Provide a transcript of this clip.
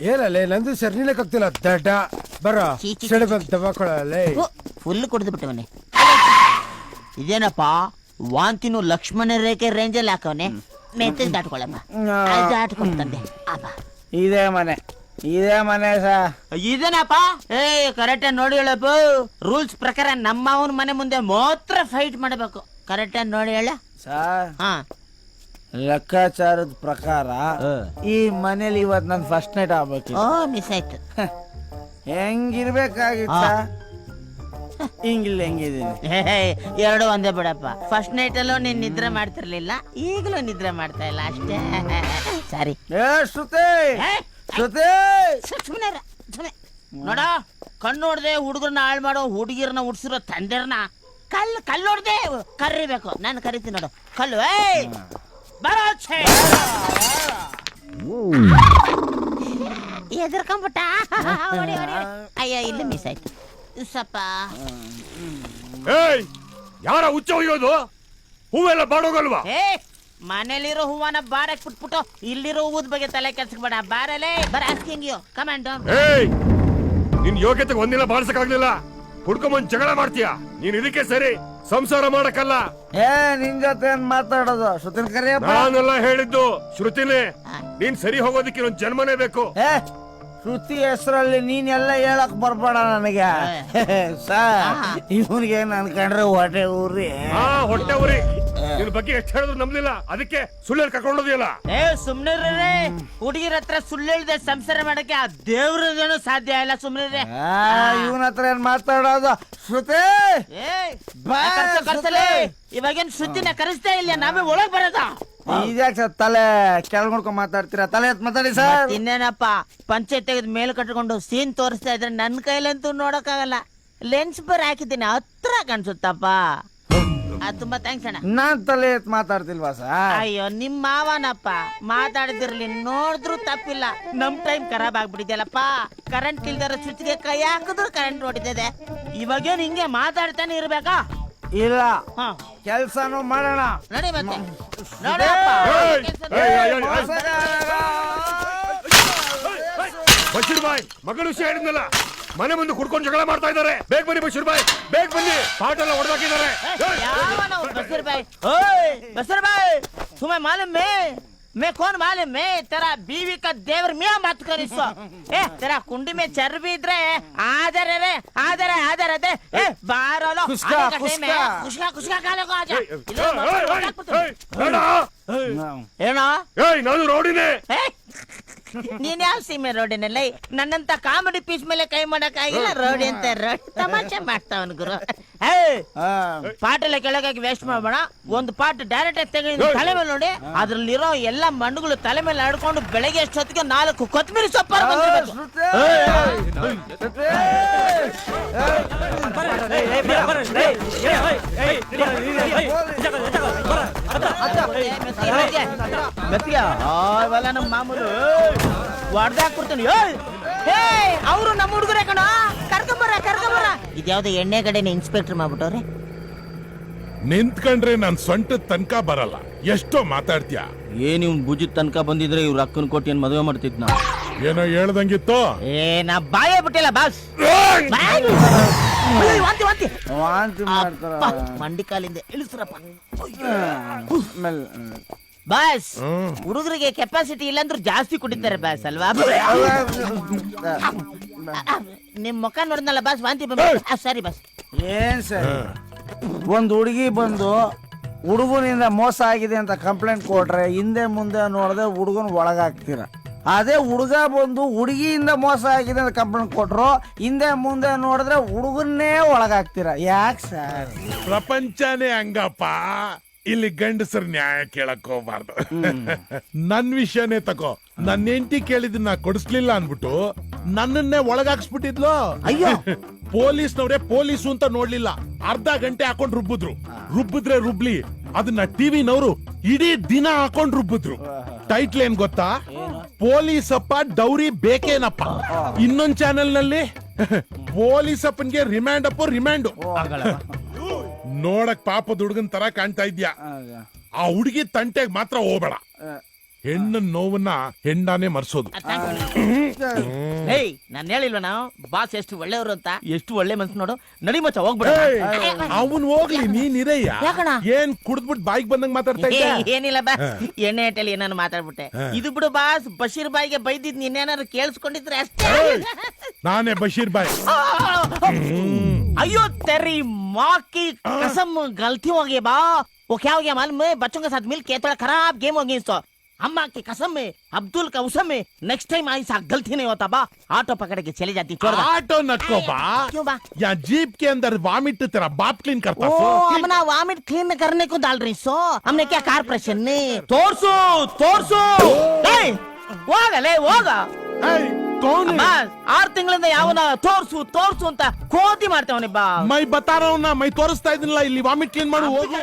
ಏನಲ್ಲೇ ನಂದು ಸರ್ನಿಲಕ್ಕಾಗ್ತಿಲ್ಲ ದಡ್ಡ ಬರ ಸೆಳೆಬಂತ ದವಾಕೊಳ್ಳಲೇ ಫುಲ್ ಕುಡಿದು ಬಿಟ್ಟವನೆ. ಇದೇನಪ್ಪ ವಾಂತಿನೂ ಲಕ್ಷ್ಮಣ ರೇಖೆ ರೇಂಜಲ್ಲಿ ಹಾಕವನೆ. ಮೆತ್ತಗೆ ದಾಟ್ಕೊಳ್ಳಮ್ಮ, ದಾಟ್ಕೊಂಡು ತಂದೆ. ಇದೇ ಮನೆ ಇದೇನಪ್ಪ? ಕರೆಕ್ಟ್ ನೋಡಿ ಹೇಳಪ್ಪ. ರೂಲ್ಸ್ ಪ್ರಕಾರ ನಮ್ಮವನ ಮನೆ ಮುಂದೆ ಮಾತ್ರ ಫೈಟ್ ಮಾಡಬೇಕು. ಕರೆಕ್ಟ್ ನೋಡಿ ಹೇಳ ಸರ್. ಹಾ, ಲೆಕ್ಕಾಚಾರದ ಪ್ರಕಾರ ಈ ಮನೇಲಿ ಇವತ್ ನನ್ ಫಸ್ಟ್ ನೈಟ್ ಆಗ್ಬೇಕು. ಮಿಸ್ ಆಯ್ತು. ಹೆಂಗಿರ್ಬೇಕಾಗಿತ್ತ ಹಿಂಗಿಲ್ಲ, ಹೆಂಗಿದೀನಿ. ಎರಡು ಒಂದೇ ಬಿಡಪ್ಪ. ಫಸ್ಟ್ ನೈಟ್ ಅಲ್ಲೂ ನೀನ್ ನಿದ್ರೆ ಮಾಡ್ತಿರ್ಲಿಲ್ಲ, ಈಗಲೂ ನಿದ್ರೆ ಮಾಡ್ತಾ ಇಲ್ಲ ಅಷ್ಟೇ. ಸಾರಿ. ನೋಡ, ಕಣ್ಣು ನೋಡ್ದೆ ಹುಡುಗರನ್ನ ಹಾಳು ಮಾಡೋ ಹುಡುಗಿರನ್ನ ಉಡ್ಸಿರೋ ತಂದೆರ್ನ ಕಲ್ಲು ನೋಡ್ದೆ ಕರಿಬೇಕು. ನಾನು ಕರಿತೀನಿ ನೋಡು ಕಲ್ಲು. ಬರೋ ಎದರ್ಕೊಂಬಿಟ್ಟ. ಅಯ್ಯ, ಇಲ್ಲಿ ಮಿಸ್ ಆಯ್ತು ಸ್ವಲ್ಪ. ಯಾರ ಹುಚ್ಚ ಹೊಯ್ಯೋದು? ಹೂವೆಲ್ಲ ಬಾಡೋಗಲ್ವಾ? ಮನೇಲಿರೋ ಹೂವನ ಬಾರಕ್ ಬಿಟ್ಬಿಟ್ಟು ಇಲ್ಲಿರೋ ಹೂವದ ಬಗ್ಗೆ ತಲೆ ಕೆಲ್ಸಕ್ಬೇಡ. ಬಾರಲೇ ಬರ ಆಸ್ಕಿಂಗ್ ಕಮಾಂಡ್. ನಿನ್ ಯೋಗ್ಯತೆಗೆ ಒಂದಿನ ಬಾಳ್ಸಕ್ಕಾಗ್ಲಿಲ್ಲ, ಹುಡ್ಕೊಂಬಂದ್ ಜಗಳ ಮಾಡ್ತೀಯ. ನೀನ್ ಇದಕ್ಕೆ ಸರಿ, ಸಂಸಾರ ಮಾಡಕ್ಕಲ್ಲ. ನಿನ್ ಜೊತೆ ಮಾತಾಡೋದು ಶ್ರುತಿನ ಕರಿಯಪ್ಪ. ನಾನೆಲ್ಲ ಹೇಳಿದ್ದು ಶ್ರುತಿನೇ. ನೀನ್ ಸರಿ ಹೋಗೋದಕ್ಕೆ ಒಂದ್ ಜನ್ಮನೇ ಬೇಕು. ಶ್ರುತಿ ಹೆಸರಲ್ಲಿ ನೀನೆಲ್ಲ ಹೇಳಕ್ ಬರ್ಬೇಡ ನನಗೆ. ಸರ್, ಇವನಿಗೆ ನನ್ ಕಂಡ್ರೆ ಹೊಟ್ಟೆ ಊರಿ. ಹೊಟ್ಟೆ ಊರಿ. ನಿನ್ ಬಗ್ಗೆ ಎಷ್ಟು ಹೇಳಿದ್ರು ನಂಬ್ಲಿಲ್ಲ, ಅದಕ್ಕೆ ಸುಳ್ಳು ಕರ್ಕೊಂಡೋದಿಲ್ಲ. ಸುಮ್ನೆ ಹುಡುಗಿರ ಹತ್ರ ಸುಳ್ಳು ಹೇಳ್ದೆ ಸಂಸಾರ ಮಾಡಕ್ಕೆ ಆ ದೇವ್ರದೇನು ಸಾಧ್ಯ ಇಲ್ಲ. ಸುಮ್ನೆ ಇವನ ಹತ್ರ ಏನ್ ಮಾತಾಡೋದು? ಶ್ರುತಿ ಇವಾಗೇನ್ ಶ್ರುತಿನ ಕರೆಸ್ತಾ ಇಲ್ಲ, ನಾವೇ ಒಳಗ್ ಬರೋದ. ಇದ್ಯಾಕ ತಲೆ ಕೆಳಗೊಂಡ್ಕೊಂಡ್ ಮಾತಾಡ್ತೀರಾ? ತಲೆ ಎತ್ ಮಾತಾಡಿ ಸರ್. ಇನ್ನೇನಪ್ಪ, ಪಂಚೆ ತೆಗೆದ್ ಮೇಲ್ ಕಟ್ಕೊಂಡು ಸೀನ್ ತೋರಿಸ್ತಾ ಇದ್ರೆ ನನ್ ಕೈಲಂತೂ ನೋಡಕ್ಕಾಗಲ್ಲ. ಲೆನ್ಸ್ ಬರ್ ಹಾಕಿದ್ದೀನಿ, ಹತ್ರ ಕಾಣಿಸುತ್ತಪ್ಪ. ತುಂಬಾ ಥ್ಯಾಂಕ್ಸ್ ಅಣ್ಣ. ನಾನ್ ತಲೆ ಎತ್ ಮಾತಾಡ್ತಿಲ್ವಾ ಸರ್? ಅಯ್ಯೋ, ನಿಮ್ ಮಾವನಪ್ಪ ಮಾತಾಡಿದಿರ್ಲಿ, ನೋಡಿದ್ರು ತಪ್ಪಿಲ್ಲ. ನಮ್ ಟೈಮ್ ಖರಾಬ್ ಆಗ್ಬಿಟ್ಟಿದ್ಯಲ್ಲಪ್ಪ. ಕರೆಂಟ್ ಇಲ್ದಾರ ಸ್ವಿಚ್ಗೆ ಕೈ ಹಾಕಿದ್ರು ಕರೆಂಟ್ ಹೊಡಿತಿದೆ. ಇವಾಗೇನ್ ಹಿಂಗೆ ಮಾತಾಡ್ತಾನೆ ಇರ್ಬೇಕಾ? ಇಲ್ಲ, ಕೆಲ್ಸನೂ ಮಾಡೋಣ. ನಡಿ ಮತ್ತೆ. ಬಶೀರ್ ಬಾಯ್, ಮಗಳು ವಿಷಯ ಹೇಳಿದ್ನಲ್ಲ, ಮನೆ ಮುಂದೆ ಕುಡ್ಕೊಂಡು ಜಗಳ ಮಾಡ್ತಾ ಇದ್ದಾರೆ. ಬೇಗ ಬನ್ನಿ ಬಶೀರ್ ಬಾಯ್, ಬೇಗ ಬನ್ನಿ. ಪಾಠ ಎಲ್ಲ ಹೊಡೆದಾಕಿದ್ದಾರೆ. बसर भाई तुम्हें मालूम मैं कौन मालूम है? तेरा बीवी का देवर मियाँ बात कर इसको. तेरा कुंडी में चर्बी इधर है. आदर रे, आदर दे. बाहर लो. कुछ खाने को आजा. ಏನೋ ನಾನು ರೋಡಿನೇ. ನೀನ್ ಯಾವ ಸೀಮೆ ರೋಡಿನಲ್ಲ? ನನ್ನಂತ ಕಾಮಿಡಿ ಪೀಸ್ ಮೇಲೆ ಕೈ ಮಾಡಕ್ ಆಗಿಲ್ಲ. ರೋಡಿ ಅಂತ ರೋಡಿ ತಮಾಷೆ ಮಾಡ್ತಾವನ್ ಗುರು. ಪಾಠ ಎಲ್ಲ ಕೆಳಗಾಗಿ ವೇಸ್ಟ್ ಮಾಡಬೇಡ. ಒಂದು ಪಾಠ ಡೈರೆಕ್ಟ್ ಆಗಿ ತೆಗೆದು ತಲೆ ಮೇಲೆ ನೋಡಿ, ಅದ್ರಲ್ಲಿರೋ ಎಲ್ಲಾ ಮಣ್ಣುಗಳು ತಲೆ ಮೇಲೆ ಆಡ್ಕೊಂಡು ಬೆಳಗ್ಗೆ ಎಷ್ಟೊತ್ತಿಗೆ 4 ಕೊತ್ತಂಬರಿ ಸೊಪ್ಪಾರು ಬಂದಿರ್ಬೇಕು. ಇವೆಲ್ಲ ನಮ್ಮ ಮಾಮೂಲು ಹೊಡ್ದಾಕ್ಬಿಡ್ತೀನಿ. ಅವರು ನಮ್ಮ ಹುಡುಗರೇ ಕಣ, ಕರ್ಕೊಂಬರ. ಇದ್ಯಾವ್ದು ಎಣ್ಣೆ ಕಡೆನ ಇನ್ಸ್ಪೆಕ್ಟರ್ ಮಾಡ್ಬಿಟ್ಟವ್ರೆ. ನಿಂತ್ಕೊಂಡ್ರೆ ನನ್ ಸೊಂಟ ತನಕ ಬರಲ್ಲ. ಎಷ್ಟೋ ಮಾತಾಡ್ತೀಯ. ಏನ್ ಇವ್ನ್ ಭುಜದ ತನಕ ಬಂದಿದ್ರೆ ಇವ್ರ ಅಕ್ಕನ ಕೊಟ್ಟು ಏನ್ ಮದುವೆ ಮಾಡ್ತಿದ್ನ? ಏನೋ ಹೇಳ್ದಂಗಿತ್ತು. ನಾ ಬಾಯೇ ಬಿಟ್ಟಿಲ್ಲ ಬಾಸ್. ವಾಂತಿ ಮಾಡ್ತಾರ. ಮಂಡಿ ಕಾಲಿಂದ ಇಳಿಸ್ರಪ್ಪ ಬಾಸ್. ಹುಡುಗರಿಗೆ ಕೆಪಾಸಿಟಿ ಇಲ್ಲಾಂದ್ರೂ ಜಾಸ್ತಿ ಕುಡಿತಾರೆ ಬಾಸ್ ಅಲ್ವಾ? ನಿಮ್ ಮುಖ ನೋಡಿದ್ನಲ್ಲ ಬಾಸ್, ವಾಂತಿ ಬಂದ. ಸರಿ ಬಾಸ್. ಏನ್ ಸರ್, ಒಂದ್ ಹುಡುಗಿ ಬಂದು ಹುಡುಗನಿಂದ ಮೋಸ ಆಗಿದೆ ಅಂತ ಕಂಪ್ಲೇಂಟ್ ಕೊಟ್ರೆ ಹಿಂದೆ ಮುಂದೆ ನೋಡದೆ ಹುಡುಗನ್ ಒಳಗಾಕ್ತೀರ. ಅದೇ ಹುಡುಗ ಬಂದು ಹುಡುಗಿಯಿಂದ ಮೋಸ ಆಗಿದೆ ಅಂತ ಕಂಪ್ಲೇಂಟ್ ಕೊಟ್ರು ಹಿಂದೆ ಮುಂದೆ ನೋಡಿದ್ರೆ ಹುಡುಗನ್ನೇ ಒಳಗಾಕ್ತೀರ. ಯಾಕೆ ಸರ್? ಪ್ರಪಂಚನೇ ಹಂಗಪ್ಪ. ಇಲ್ಲಿ ಗಂಡಸರ್ ನ್ಯಾಯ ಕೇಳಕ್ ಹೋಗ್ಬಾರ್ದು. ನನ್ ವಿಷಯನೇ ತಗೋ. ನನ್ನ ಹೆಂಡತಿ ಕೇಳಿದ್ನ ಕೊಡಿಸ್ಲಿಲ್ಲ ಅನ್ಬಿಟ್ಟು ನನ್ನನ್ನೇ ಒಳಗಾಕ್ಸ್ಬಿಟ್ಟಿದ್ಲು. ಅಯ್ಯೋ, ಪೊಲೀಸ್ನವ್ರೆ ಪೊಲೀಸು ಅಂತ ನೋಡ್ಲಿಲ್ಲ, ಅರ್ಧ ಗಂಟೆ ಹಾಕೊಂಡ್ ರುಬ್ಬಿದ್ರೆ ರುಬ್ಲಿ, ಅದನ್ನ ಟಿವಿನವರು ಇಡೀ ದಿನ ಹಾಕೊಂಡ್ ರುಬ್ಬಿದ್ರು. ಟೈಟ್ಲ್ ಏನ್ ಗೊತ್ತಾ? ಪೊಲೀಸಪ್ಪ ಡೌರಿ ಬೇಕೇನಪ್ಪ. ಇನ್ನೊಂದ್ ಚಾನೆಲ್ ನಲ್ಲಿ ಪೊಲೀಸಪ್ಪನ್ಗೆ ರಿಮ್ಯಾಂಡು. ನೋಡಕ್ ಪಾಪದ ಹುಡುಗನ್ ತರ ಕಾಣ್ತಾ ಇದ್ಯಾ. ಆ ಹುಡುಗಿ ತಂಟೆಗ್ ಮಾತ್ರ ಹೋಗ್ಬೇಡ. ಹೆಣ್ಣನ್ ನೋವನ್ನ ಹೆಂಡಾನೆ ಮರ್ಸೋದು. ಏಯ್ ನಾನ್ ಹೇಳಿಲ್ವ ನಾವು ಬಾಸ್ ಎಷ್ಟು ಒಳ್ಳೆಯವರು ಅಂತ. ಎಷ್ಟು ಒಳ್ಳೆ ಮನ್ಸು ನೋಡು. ನಡಿ ಮಚ್ಚ ಹೋಗ್ಬಿಡ. ಅವನ್ ಹೋಗ್ಲಿ, ನೀನ್ ಇರಯ್ಯ. ಯಾಕಣ? ಏನ್ ಕುಡ್ದ್ಬಿಟ್ ಬಾಯಿಗೆ ಬಂದಂಗ್ ಮಾತಾಡ್ತಾ ಇದ್ದ? ಏನಿಲ್ಲ ಬಾ, ಎಣ್ಣೆ ಹಟ್ಟಲ್ಲಿ ಏನಾರು ಮಾತಾಡ್ಬಿಟ್ಟೆ. ಇದು ಬಿಡು ಬಾಸ್, ಬಶೀರ್ ಬಾಯಿಗೆ ಬೈದಿದ್ ನೀನೇನಾರು ಕೇಳಿಸ್ಕೊಂಡಿದ್ರೆ ಅಷ್ಟೇ. ನಾನೇ ಬಶೀರ್ ಬಾಯ್. अयो तेरी माँ की कसम, गलती हो गई बा. वो क्या हो गया मालूम है? बच्चों के साथ मिल के थोड़ा खराब गेम हो गई इसको. अम्मा की कसम में, अब्दुल का उसम में, नेक्स्ट टाइम ऐसा गलती नहीं होता बा. ऑटो पकड़ के चली जाती. छोड़ दो. ऑटो नको बा. क्यों बा? या जीप के अंदर वॉमिट तेरा बाप क्लीन करता ओ, सो. हमने वॉमिट क्लीन करने को डाल रही सो. हमने क्या कारपोरेशन ने तोड़सू तोड़सू. ಹೋಗಲೇ ಹೋಗ. कौन है? 6 ತಿಂಗಳಿಂದ ಯಾವನ ತೋರ್ಸು ತೋರ್ಸು ಅಂತ ಕೋತಿ ಮಾಡ್ತೇವನಿ ಬಾ. ಮೈ ಬತಾ ರहा हूं ना, ಮೈ ತೋರಿಸ್ತಾ ಇದೀನಲ್ಲ, ಇಲ್ಲಿ ವಾಮಿಟ್ ಕ್ಲೀನ್ ಮಾಡು ಹೋಗು.